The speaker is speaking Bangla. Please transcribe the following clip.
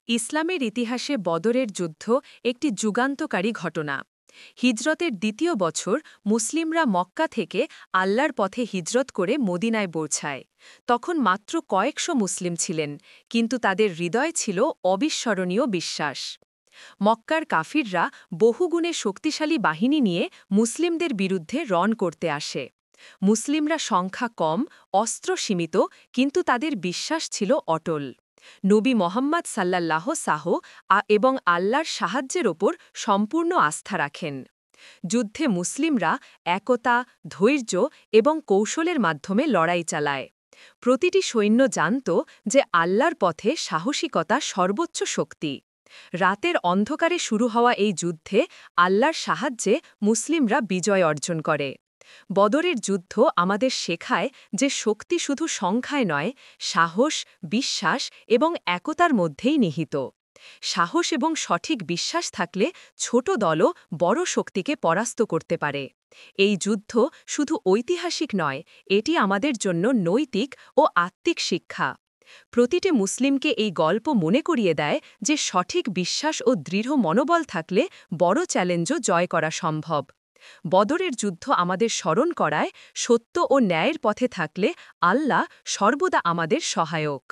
ইসলামের ইতিহাসে বদরের যুদ্ধ একটি যুগান্তকারী ঘটনা। হিজরতের দ্বিতীয় বছর মুসলিমরা মক্কা থেকে আল্লাহর পথে হিজরত করে মদিনায় পৌঁছায়। তখন মাত্র কয়েকশো মুসলিম ছিলেন, কিন্তু তাদের হৃদয় ছিল অবিস্মরণীয় বিশ্বাস। মক্কার কাফিররা বহুগুণে শক্তিশালী বাহিনী নিয়ে মুসলিমদের বিরুদ্ধে রণ করতে আসে। মুসলিমরা সংখ্যা কম, অস্ত্র সীমিত, কিন্তু তাদের বিশ্বাস ছিল অটল। নবী মোহাম্মদ সাল্লাল্লাহ এবং আল্লাহর সাহায্যের ওপর সম্পূর্ণ আস্থা রাখেন। যুদ্ধে মুসলিমরা একতা, ধৈর্য এবং কৌশলের মাধ্যমে লড়াই চালায়। প্রতিটি সৈন্য জানত যে আল্লাহর পথে সাহসিকতা সর্বোচ্চ শক্তি। রাতের অন্ধকারে শুরু হওয়া এই যুদ্ধে আল্লাহর সাহায্যে মুসলিমরা বিজয় অর্জন করে। বদরের যুদ্ধ আমাদের শেখায় যে শক্তি শুধু সংখ্যায় নয়, সাহস, বিশ্বাস এবং একতার মধ্যেই নিহিত। সাহস এবং সঠিক বিশ্বাস থাকলে ছোট দলও বড় শক্তিকে পরাস্ত করতে পারে। এই যুদ্ধ শুধু ঐতিহাসিক নয়, এটি আমাদের জন্য নৈতিক ও আত্মিক শিক্ষা। প্রতিটি মুসলিমকে এই গল্প মনে করিয়ে দেয় যে সঠিক বিশ্বাস ও দৃঢ় মনোবল থাকলে বড় চ্যালেঞ্জও জয় করা সম্ভব। বদরের যুদ্ধ আমাদের স্মরণ করায়, সত্য ও ন্যায়ের পথে থাকলে আল্লাহ সর্বদা আমাদের সহায়ক।